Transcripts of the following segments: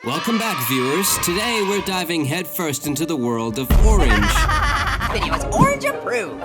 Welcome back, viewers. Today we're diving headfirst into the world of Orange. Video is Orange approved.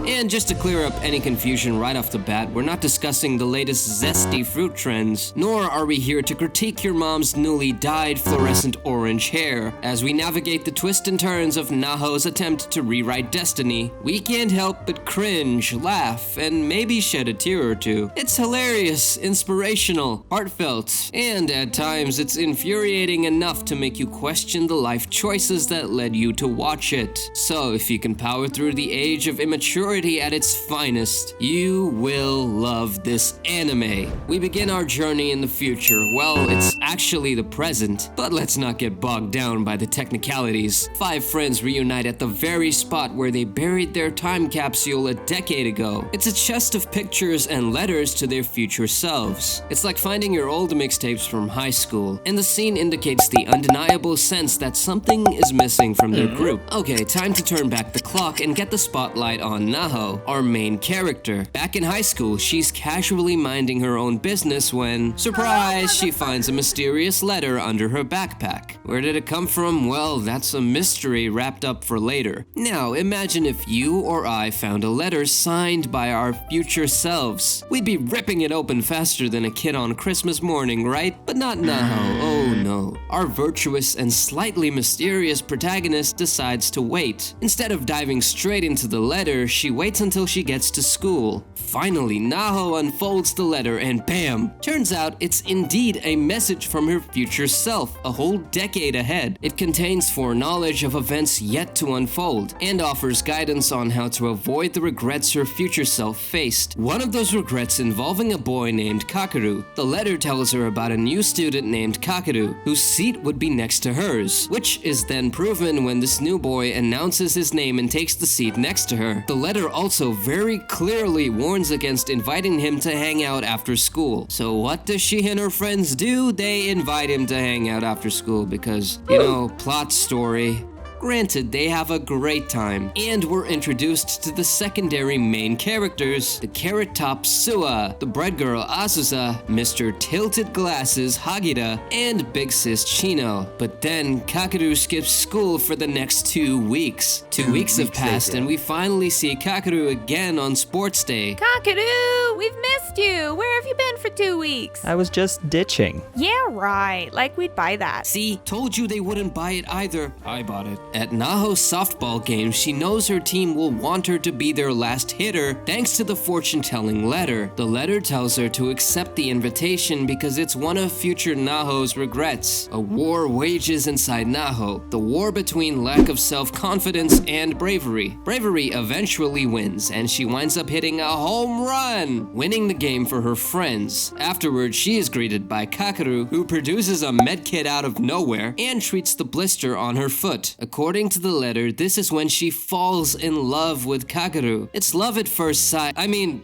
And just to clear up any confusion right off the bat, we're not discussing the latest zesty fruit trends, nor are we here to critique your mom's newly dyed fluorescent orange hair. As we navigate the twists and turns of Naho's attempt to rewrite destiny, we can't help but cringe, laugh, and maybe shed a tear or two. It's hilarious, inspirational, heartfelt, and at times it's infuriating enough to make you question the life choices that led you to watch it. So if you can power through the age of immaturity at its finest, you will love this anime. We begin our journey in the future. Well, it's actually the present, but let's not get bogged down by the technicalities. 5 friends reunite at the very spot where they buried their time capsule a decade ago. It's a chest of pictures and letters to their future selves. It's like finding your old mixtapes from high school, and the scene indicates the undeniable sense that something is missing from their group. Okay, time to turn back the clock and get the spotlight on Naho, our main character. Back in high school, she's casually minding her own business when, surprise, she finds a mysterious letter under her backpack. Where did it come from? Well, that's a mystery wrapped up for later. Now, imagine if you or I found a letter signed by our future selves. We'd be ripping it open faster than a kid on Christmas morning, right? But not Naho, oh no. Our virtuous and slightly mysterious protagonist decides to wait. Instead of diving straight into the letter, she waits until she gets to school. Finally, Naho unfolds the letter and bam! Turns out it's indeed a message from her future self, a whole decade ahead. It contains foreknowledge of events yet to unfold, and offers guidance on how to avoid the regrets her future self faced. One of those regrets involving a boy named Kakeru. The letter tells her about a new student named Kakeru, whose seat would be next to hers, which is then proven when this new boy announces his name and takes the seat next to her. The letter also very clearly warns against inviting him to hang out after school. So what does she and her friends do? They invite him to hang out after school because, you know, plot story. Granted, they have a great time, and we're introduced to the secondary main characters, the Carrot Top Sua, the Bread Girl Azusa, Mr. Tilted Glasses Hagida, and Big Sis Chino. But then, Kakeru skips school for the next 2 weeks. 2 weeks have passed, and we finally see Kakeru again on sports day. Kakeru, we've missed you. Where have you been for 2 weeks? I was just ditching. Yeah, right. Like we'd buy that. See, told you they wouldn't buy it either. I bought it. At Naho's softball game, she knows her team will want her to be their last hitter thanks to the fortune-telling letter. The letter tells her to accept the invitation because it's one of future Naho's regrets. A war wages inside Naho, the war between lack of self-confidence and bravery. Bravery eventually wins, and she winds up hitting a home run, winning the game for her friends. Afterwards, she is greeted by Kakeru, who produces a medkit out of nowhere and treats the blister on her foot. According to the letter, this is when she falls in love with Kakeru. It's love at first sight.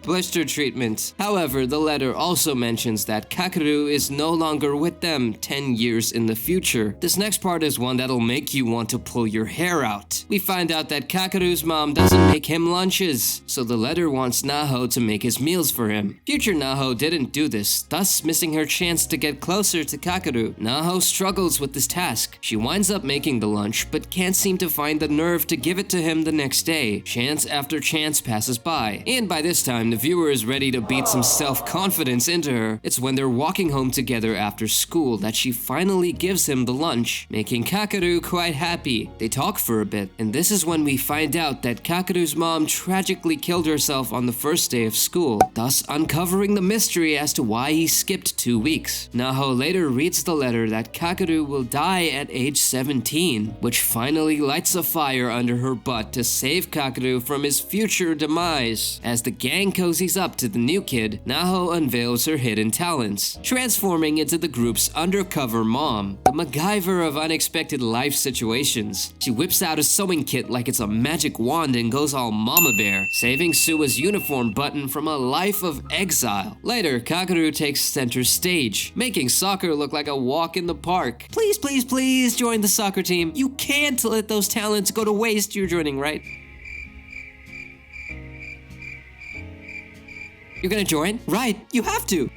Blister treatment. However, the letter also mentions that Kakeru is no longer with them 10 years in the future. This next part is one that'll make you want to pull your hair out. We find out that Kakeru's mom doesn't make him lunches, so the letter wants Naho to make his meals for him. Future Naho didn't do this, thus missing her chance to get closer to Kakeru. Naho struggles with this task. She winds up making the lunch, but can't seem to find the nerve to give it to him the next day. Chance after chance passes by, and by this time the viewer is ready to beat some self-confidence into her. It's when they're walking home together after school that she finally gives him the lunch, making Kakeru quite happy. They talk for a bit, and this is when we find out that Kakeru's mom tragically killed herself on the first day of school, thus uncovering the mystery as to why he skipped 2 weeks. Naho later reads the letter that Kakeru will die at age 17, which finally lights a fire under her butt to save Kakeru from his future demise. As the gang cozies up to the new kid, Naho unveils her hidden talents, transforming into the group's undercover mom, the MacGyver of unexpected life situations. She whips out a sewing kit like it's a magic wand and goes all mama bear, saving Sua's uniform button from a life of exile. Later, Kakeru takes center stage, making soccer look like a walk in the park. Please, please, please join the soccer team. You can't let those talents go to waste. You're joining, right? You're gonna join? Right, you have to.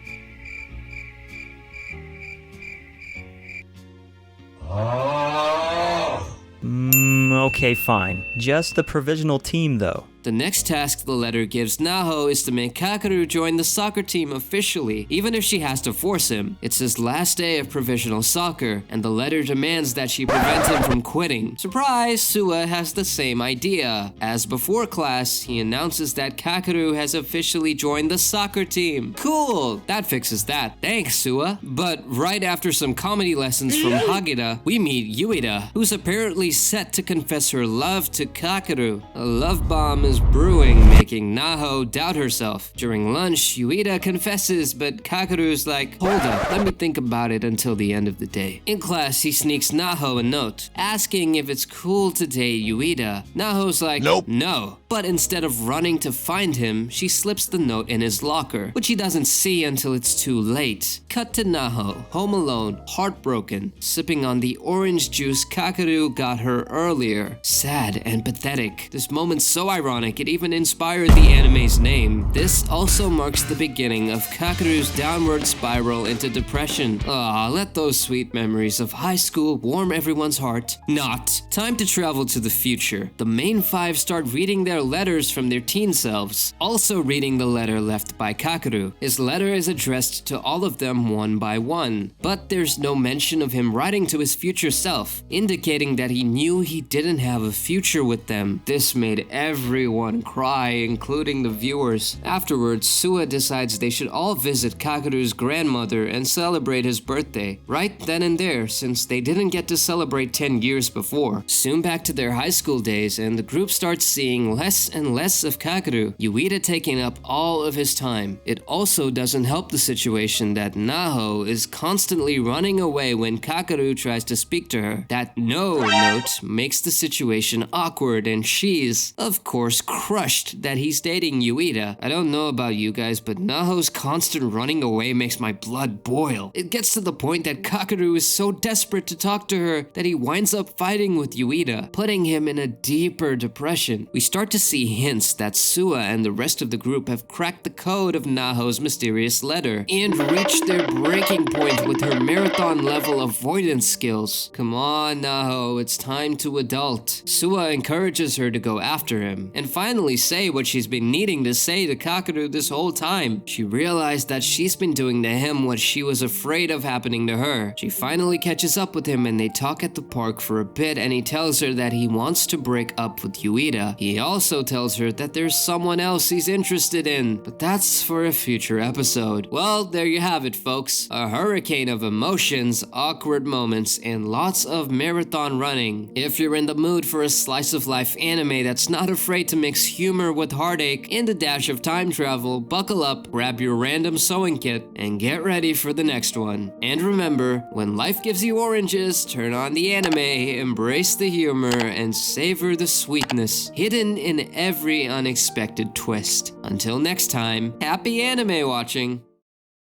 Okay, fine. Just the provisional team, though. The next task the letter gives Naho is to make Kakeru join the soccer team officially, even if she has to force him. It's his last day of provisional soccer, and the letter demands that she prevent him from quitting. Surprise, Sua has the same idea. As before class, he announces that Kakeru has officially joined the soccer team. Cool, that fixes that. Thanks, Sua. But right after some comedy lessons from Hageda, we meet Yuida, who's apparently set to confess her love to Kakeru. A love bomb is brewing, making Naho doubt herself. During lunch, Yuida confesses, but Kakeru's like, hold up, let me think about it until the end of the day. In class, he sneaks Naho a note, asking if it's cool to date Yuida. Naho's like, nope. No. But instead of running to find him, she slips the note in his locker, which he doesn't see until it's too late. Cut to Naho, home alone, heartbroken, sipping on the orange juice Kakeru got her earlier. Sad and pathetic. This moment's so ironic, it even inspired the anime's name. This also marks the beginning of Kakeru's downward spiral into depression. Let those sweet memories of high school warm everyone's heart. Not. Time to travel to the future. The main five start reading their letters from their teen selves, also reading the letter left by Kakeru. His letter is addressed to all of them one by one, but there's no mention of him writing to his future self, indicating that he knew he didn't have a future with them. This made everyone cry, including the viewers. Afterwards, Sua decides they should all visit Kakeru's grandmother and celebrate his birthday, right then and there, since they didn't get to celebrate 10 years before. Soon back to their high school days, and the group starts seeing less and less of Kakeru, Yuida taking up all of his time. It also doesn't help the situation that Naho is constantly running away when Kakeru tries to speak to her. That no note makes the situation awkward, and she's, of course, crushed that he's dating Yuida. I don't know about you guys, but Naho's constant running away makes my blood boil. It gets to the point that Kakeru is so desperate to talk to her that he winds up fighting with Yuida, putting him in a deeper depression. We start to see hints that Sua and the rest of the group have cracked the code of Naho's mysterious letter and reached their breaking point with her marathon-level avoidance skills. Come on, Naho, it's time to adult. Sua encourages her to go after him and finally say what she's been needing to say to Kakeru this whole time. She realized that she's been doing to him what she was afraid of happening to her. She finally catches up with him and they talk at the park for a bit, and he tells her that he wants to break up with Yuida. He also tells her that there's someone else he's interested in, but that's for a future episode. Well, there you have it, folks. A hurricane of emotions, awkward moments, and lots of marathon running. If you're in the mood for a slice of life anime that's not afraid to mix humor with heartache and a dash of time travel, buckle up, grab your random sewing kit, and get ready for the next one. And remember, when life gives you oranges, turn on the anime, embrace the humor, and savor the sweetness hidden in every unexpected twist. Until next time, happy anime watching!